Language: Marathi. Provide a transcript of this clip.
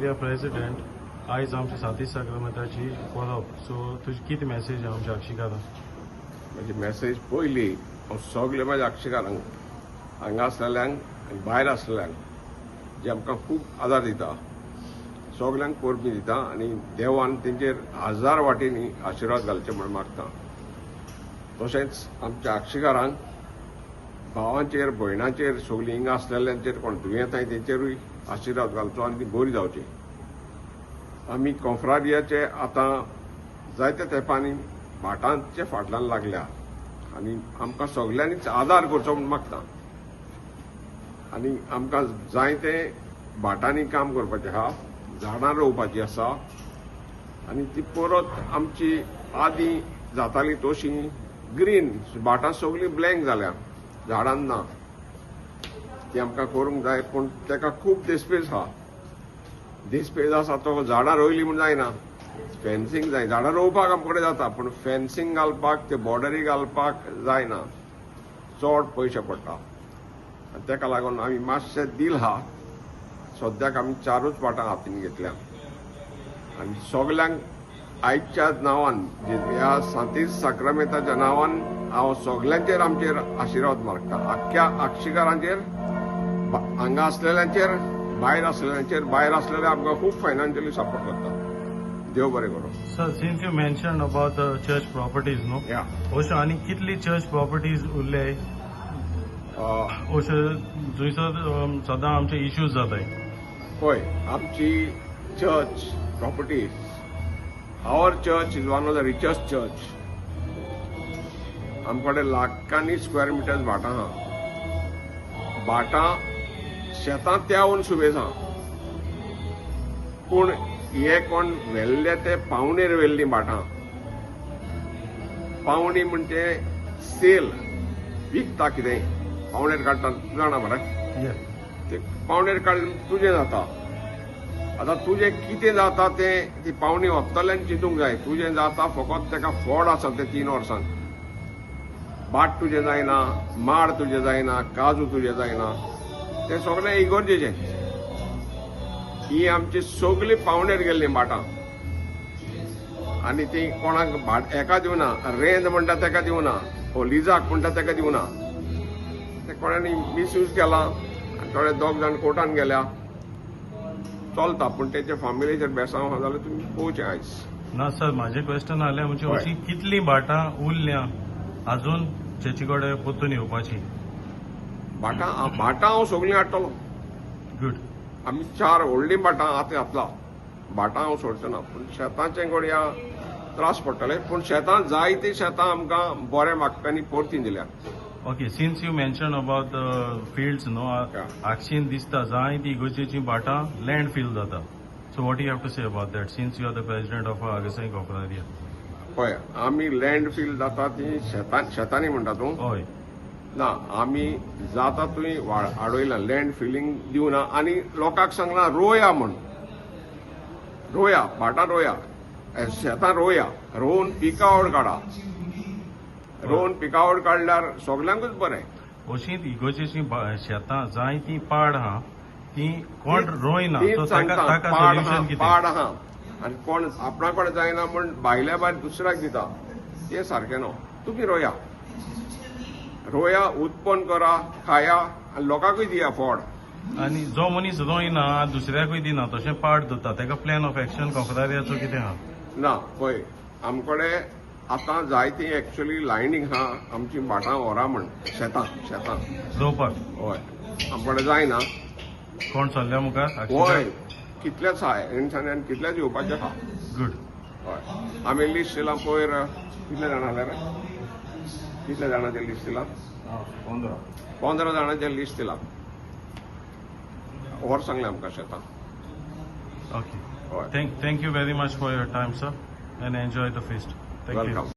इंडिया प्रेसिडेंट आयज आमच्या साती साक्रमताची परब सो तुजी कितें मॅसेज आमच्या अक्षिकारांक? म्हजी मॅसेज पयली हांव सगळे म्हाज्या अक्षकारांक हांगा आसलेल्यांक आनी भायर आसलेल्यांक जे आमकां खूब आदार दिता सगल्यांक परबी दिता आनी देवान तेंचेर हजार वाटेनी आशिर्वाद घालचे म्हण मागता. तशेंच आमच्या अक्षकारांक भावांचेर भयणांचेर सगलीं हिंगा आसलेल्यांचेर कोण दुयेंत तेंचेरूय आशिर्वाद घालचो आनी ती बरी जावची. आमी कॉन्फ्रारियाचे आतां जायत्या तेंपांनी भाटांच्या फाटल्यान लागल्या आनी आमकां सगल्यांनीच आदार करचो म्हूण मागता. आनी आमकां जायते भाटांनी काम करपाचें आहा, झाडां रोवपाचीं आसा आनी ती परत आमची आदीं जाताली तशीं ग्रीन भाटां सगलीं ब्लँक जाल्या, झाडां ना. ती आमकां करूंक जाय पूण तेका खूब देस्पेस आहा. देस्पेस आसा तो झाडां रोयली म्हूण जायना, फेन्सींग जाय. झाडां रोवपाक आमचे कडेन जाता पूण फेन्सींग घालपाक ते बॉर्डरी घालपाक जायना, चड पयशे पडटा. तेका लागून आमी मातशें डील आहा. सद्याक आमी 4च भाटां हातीन घेतल्या आनी सगल्यांक आयच्या नांवान ह्या सांती साक्रमेताच्या नांवान हांव सगल्यांचेर आमचेर आशिर्वाद मागता. आख्ख्या अक्षकारांचेर, हांगा आसलेल्यांचेर, भायर आसलेल्यांचेर. भायर आसलेले आमकां खूब फायनान्शियली सपोर्ट करता. देव बरें करूं. Sir, since you mention about the church properties न्हू, अश्यो आनी कितली चर्च प्रॉपर्टीज उरले अश्यो थंयसर सदां आमचे इश्यूज जाताय? पळय, आमची church properties, our church is one of the richest church. आमचे कडेन लाखांनी स्क्वेअर मिटर्स भाटां आहा. भाटां शेतां त्यावून सुबेज आहा पूण हे कोण व्हेल्ले ते पावणेर व्हेल्लीं भाटां. पावणी म्हणजे सेल, विकता कितें पावणेर काडटा जाणा मरे. ते पावणेर काडून तुजें जाता. आतां तुजें कितें जाता तें ती पावणी वतल्यान चिंतूंक जाय. तुजें जाता फकत तेका फोड आसा ते 3 वर्सांक. भाट तुजें जायना, माड तुजें जायना, काजू तुजें जायना, तें सगळें इगोर्जेचें. ही आमची सगळीं पावणेर गेल्लीं भाटां आनी ती कोणाक भाट एका दिवना. रेंद म्हणटा तेका दिवना, लिजाक म्हणटा तेका दिवना. ते कोणानी मिसयूज केला आनी थोडे 2 जाण कोर्टान गेल्या. चलता पूण तेच्या फॅमिलीचेर बेसांव आहा जाल्यार तुमी पळोवचें आयज. ना सर, म्हाजें क्वेश्चन आहलें म्हणजे अशीं कितलीं भाटां उरल्या अजून चर्ची कडेन परतून येवपाची? भाटां हांव सगळीं हाडटलों. गुड. आमी 4 व्हडलीं भाटां आतां घातला. भाटां हांव सोडचो ना पूण शेतांचें घडया त्रास पडटले. पूण शेतां जायतीं शेतां आमकां बऱ्या मागप्यांनी परतीं दिल्या. Okay, since you mention about the fields न्हू, आक्षीन दिसता जायतीं इगोर्जेचीं भाटां लँड फील जाता. So what you have to say about that since you are the president of Agassaim कॉन्फ्रेरिया? पळय, आमी लँड फील जाता ती शेतांनी म्हणटा तूं? हय. ना, आमी जाता थंय आडयला लँड फिलिंग दिवना आनी लोकांक सांगला रोया म्हण. रोया, भाटां रोया, शेतां रोया, रोवन पिकावळ काडा. रोवन पिकावळ काडल्यार सगल्यांकूच बरें. अशींच इगोर्जेचीं शेतां जायतीं पाड आहा ती कोण रोयना, तीच सो सांगता ताका पाड सोल्युशन कितें? पाड आहा आनी कोण आपणा कडेन जायना म्हण भायल्या भायर दुसऱ्याक दिता. तें सारकें न्हू. तुमी रोया, रोया, उत्पन्न करा, खाया आनी लोकांकूय दिया फोड. आनी जो मनीस रोयना दुसऱ्याकूय दिना तशें पाड दवरता, ताका प्लॅन ऑफ एक्शन कॉन्फ्रेरियाचो कितें आहा? ना, पळय, आमचे कडेन आतां जायतीं एक्चुअली लायनींग आहा आमची भाटां व्हरा म्हण शेतां रोवपाक. हय, आमचे कडेन जायना. कोण सल्ल्या मुखार? हय, कितलेच आहा इन्सान्यान कितलेच येवपाचे आहा. गुड. हय, आमी लिस्ट दिलां. पयर कितले जाणां आसले रे? कितले जाणांचें लिस्ट दिलां? 15 जाणांचें लिस्ट दिलां. व्हर सांगलें आमकां शेतां. Okay. Thank you very much for your time, sir, and enjoy the feast. Thank you. Welcome.